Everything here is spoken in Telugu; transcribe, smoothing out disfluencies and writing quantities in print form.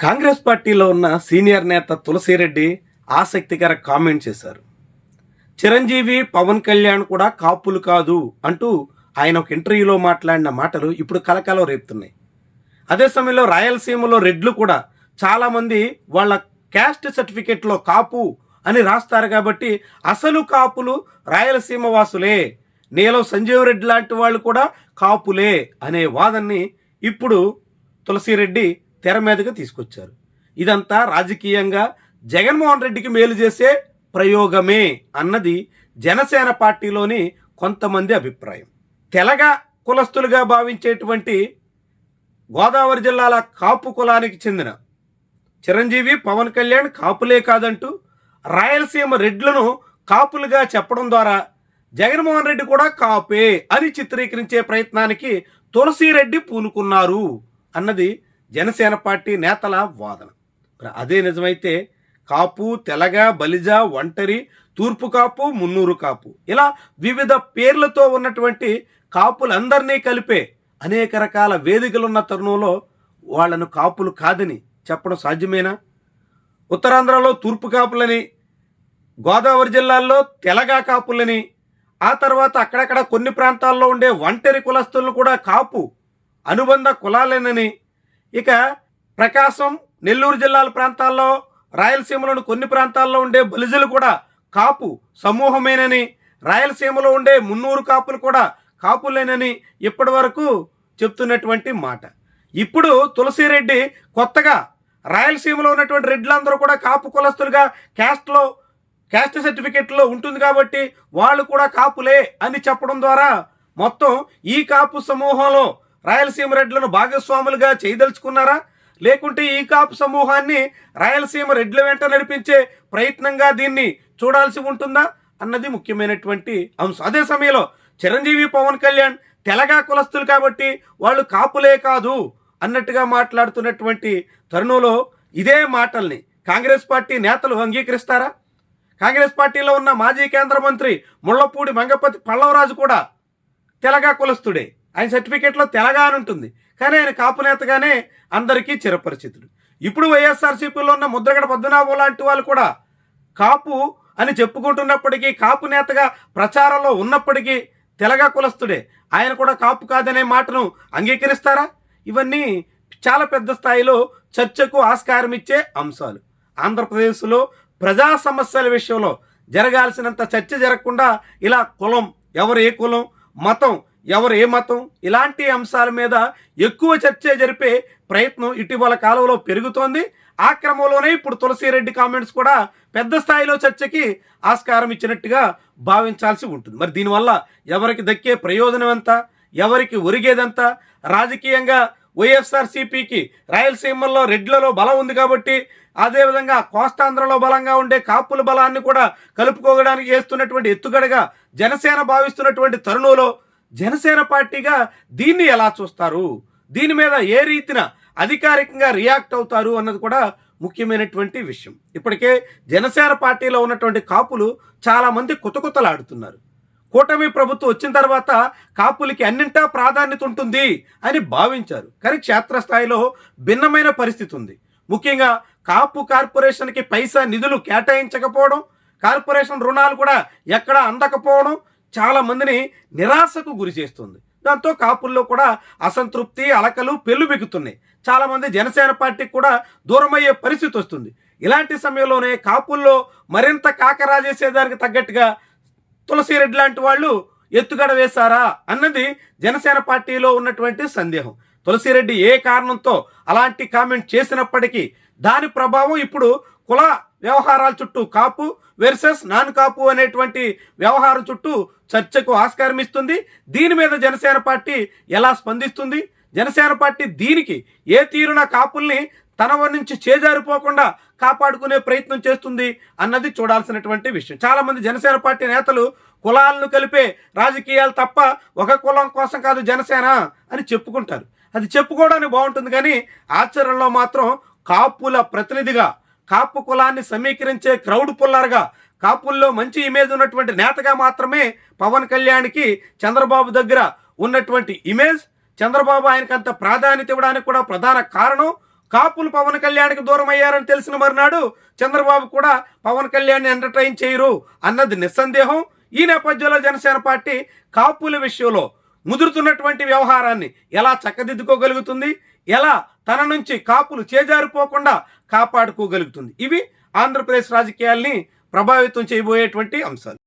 కాంగ్రెస్ పార్టీలో ఉన్న సీనియర్ నేత తులసిరెడ్డి ఆసక్తికర కామెంట్ చేశారు. చిరంజీవి, పవన్ కళ్యాణ్ కూడా కాపులు కాదు అంటూ ఆయన ఒక ఇంటర్వ్యూలో మాట్లాడిన మాటలు ఇప్పుడు కలకలం రేపుతున్నాయి. అదే సమయంలో రాయలసీమలో రెడ్లు కూడా చాలామంది వాళ్ళ క్యాస్ట్ సర్టిఫికెట్లో కాపు అని రాస్తారు కాబట్టి అసలు కాపులు రాయలసీమ వాసులే, నీలం సంజీవ్ రెడ్డి లాంటి వాళ్ళు కూడా కాపులే అనే వాదనని ఇప్పుడు తులసిరెడ్డి తెర మీదకి తీసుకొచ్చారు. ఇదంతా రాజకీయంగా జగన్మోహన్ రెడ్డికి మేలు చేసే ప్రయోగమే అన్నది జనసేన పార్టీలోని కొంతమంది అభిప్రాయం. తెలగ కులస్తులుగా భావించేటువంటి గోదావరి జిల్లాల కాపు కులానికి చెందిన చిరంజీవి, పవన్ కళ్యాణ్ కాపులే కాదంటూ రాయలసీమ రెడ్లను కాపులుగా చెప్పడం ద్వారా జగన్మోహన్ రెడ్డి కూడా కాపే అని చిత్రీకరించే ప్రయత్నానికి తులసిరెడ్డి పూనుకున్నారు అన్నది జనసేన పార్టీ నేతల వాదన. అదే నిజమైతే కాపు, తెలగ, బలిజ, ఒంటరి, తూర్పు కాపు, మున్నూరు కాపు ఇలా వివిధ పేర్లతో ఉన్నటువంటి కాపులందరినీ కలిపే అనేక రకాల వేదికలున్న తరుణంలో వాళ్లను కాపులు కాదని చెప్పడం సాధ్యమేనా? ఉత్తరాంధ్రలో తూర్పు కాపులని, గోదావరి జిల్లాల్లో తెలగ కాపులని, ఆ తర్వాత అక్కడక్కడ కొన్ని ప్రాంతాల్లో ఉండే ఒంటరి కులస్తులను కూడా కాపు అనుబంధ కులాలేనని, ఇక ప్రకాశం, నెల్లూరు జిల్లాల ప్రాంతాల్లో, రాయలసీమలోని కొన్ని ప్రాంతాల్లో ఉండే బలిజలు కూడా కాపు సమూహమేనని, రాయలసీమలో ఉండే మున్నూరు కాపులు కూడా కాపులేనని ఇప్పటి వరకు చెప్తున్నటువంటి మాట. ఇప్పుడు తులసిరెడ్డి కొత్తగా రాయలసీమలో ఉన్నటువంటి రెడ్లందరూ కూడా కాపు కులస్తులుగా క్యాస్ట్ సర్టిఫికెట్లో ఉంటుంది కాబట్టి వాళ్ళు కూడా కాపులే అని చెప్పడం ద్వారా మొత్తం ఈ కాపు సమూహంలో రాయలసీమ రెడ్లను భాగస్వాములుగా చేయదలుచుకున్నారా, లేకుంటే ఈ కాపు సమూహాన్ని రాయలసీమ రెడ్ల వెంట నడిపించే ప్రయత్నంగా దీన్ని చూడాల్సి ఉంటుందా అన్నది ముఖ్యమైనటువంటి అంశం. అదే సమయంలో చిరంజీవి, పవన్ కళ్యాణ్ తెలగ కులస్తులు కాబట్టి వాళ్ళు కాపులే కాదు అన్నట్టుగా మాట్లాడుతున్నటువంటి తరుణంలో ఇదే మాటల్ని కాంగ్రెస్ పార్టీ నేతలు అంగీకరిస్తారా? కాంగ్రెస్ పార్టీలో ఉన్న మాజీ కేంద్ర మంత్రి ముళ్లపూడి మంగపతి పల్లవరాజు కూడా తెలగ కులస్తుడే. ఆయన సర్టిఫికేట్లో తెలగ అని ఉంటుంది, కానీ ఆయన కాపు నేతగానే అందరికీ చిరపరిచితుడు. ఇప్పుడు వైఎస్ఆర్సీపీలో ఉన్న ముద్రగడ పద్మనాభం లాంటి వాళ్ళు కూడా కాపు అని చెప్పుకుంటున్నప్పటికీ, కాపు నేతగా ప్రచారంలో ఉన్నప్పటికీ తెలగ కులస్తుడే, ఆయన కూడా కాపు కాదనే మాటను అంగీకరిస్తారా? ఇవన్నీ చాలా పెద్ద స్థాయిలో చర్చకు ఆస్కారం ఇచ్చే అంశాలు. ఆంధ్రప్రదేశ్లో ప్రజా సమస్యల విషయంలో జరగాల్సినంత చర్చ జరగకుండా ఇలా కులం, ఎవరు ఏ కులం, మతం, ఎవరు ఏ మతం, ఇలాంటి అంశాల మీద ఎక్కువ చర్చ జరిపే ప్రయత్నం ఇటీవల కాలంలో పెరుగుతోంది. ఆ క్రమంలోనే ఇప్పుడు తులసిరెడ్డి కామెంట్స్ కూడా పెద్ద స్థాయిలో చర్చకి ఆస్కారం ఇచ్చినట్టుగా భావించాల్సి ఉంటుంది. మరి దీనివల్ల ఎవరికి దక్కే ప్రయోజనం ఎంత, ఎవరికి ఒరిగేదంతా? రాజకీయంగా వైఎస్ఆర్సీపీకి రాయలసీమల్లో రెడ్లలో బలం ఉంది కాబట్టి, అదేవిధంగా కోస్తాంధ్రలో బలంగా ఉండే కాపుల బలాన్ని కూడా కలుపుకోవడానికి చేస్తున్నటువంటి ఎత్తుగడగా జనసేన భావిస్తున్నటువంటి తరుణంలో జనసేన పార్టీగా దీన్ని ఎలా చూస్తారు, దీని మీద ఏ రీతిన అధికారికంగా రియాక్ట్ అవుతారు అన్నది కూడా ముఖ్యమైనటువంటి విషయం. ఇప్పటికే జనసేన పార్టీలో ఉన్నటువంటి కాపులు చాలామంది కుతకుతలాడుతున్నారు. కూటమి ప్రభుత్వం వచ్చిన తర్వాత కాపులకి అన్నింటా ప్రాధాన్యత ఉంటుంది అని భావించారు, కానీ క్షేత్రస్థాయిలో భిన్నమైన పరిస్థితి ఉంది. ముఖ్యంగా కాపు కార్పొరేషన్కి పైసా నిధులు కేటాయించకపోవడం, కార్పొరేషన్ రుణాలు కూడా ఎక్కడా అందకపోవడం చాలా మందిని నిరాశకు గురి చేస్తుంది. దాంతో కాపుల్లో కూడా అసంతృప్తి, అలకలు పెళ్ళుబిగుతున్నాయి. చాలామంది జనసేన పార్టీకి కూడా దూరమయ్యే పరిస్థితి వస్తుంది. ఇలాంటి సమయంలోనే కాపుల్లో మరింత కాకరా చేసేదానికి తగ్గట్టుగా తులసిరెడ్డి లాంటి వాళ్ళు ఎత్తుగడ వేశారా అన్నది జనసేన పార్టీలో ఉన్నటువంటి సందేహం. తులసిరెడ్డి ఏ కారణంతో అలాంటి కామెంట్ చేసినప్పటికీ దాని ప్రభావం ఇప్పుడు కుల వ్యవహారాల చుట్టూ, కాపు వెర్సెస్ నాన్ కాపు అనేటువంటి వ్యవహారం చుట్టూ చర్చకు ఆస్కారం ఇస్తుంది. దీని మీద జనసేన పార్టీ ఎలా స్పందిస్తుంది, జనసేన పార్టీ దీనికి ఏ తీరున కాపుల్ని తన నుంచి చేజారిపోకుండా కాపాడుకునే ప్రయత్నం చేస్తుంది అన్నది చూడాల్సినటువంటి విషయం. చాలామంది జనసేన పార్టీ నేతలు కులాలను కలిపే రాజకీయాలు తప్ప ఒక కులం కోసం కాదు జనసేన అని చెప్పుకుంటారు. అది చెప్పుకోవడానికి బాగుంటుంది, కానీ ఆచరణలో మాత్రం కాపుల ప్రతినిధిగా, కాపు కులాన్ని సమీకరించే క్రౌడ్ పుల్లర్గా, కాపుల్లో మంచి ఇమేజ్ ఉన్నటువంటి నేతగా మాత్రమే పవన్ కళ్యాణ్కి చంద్రబాబు దగ్గర ఉన్నటువంటి ఇమేజ్. చంద్రబాబు ఆయనకంత ప్రాధాన్యత ఇవ్వడానికి కూడా ప్రధాన కారణం కాపులు పవన్ కళ్యాణ్కి దూరం అయ్యారని తెలిసిన మరునాడు చంద్రబాబు కూడా పవన్ కళ్యాణ్ని ఎంటర్టైన్ చేయరు అన్నది నిస్సందేహం. ఈ నేపథ్యంలో జనసేన పార్టీ కాపుల విషయంలో ముదురుతున్నటువంటి వ్యవహారాన్ని ఎలా చక్కదిద్దుకోగలుగుతుంది, ఎలా తన నుంచి కాపులు చేజారిపోకుండా కాపాడుకోగలుగుతుంది, ఇవి ఆంధ్రప్రదేశ్ రాజకీయాల్ని ప్రభావితం చేయబోయేటువంటి అంశాలు.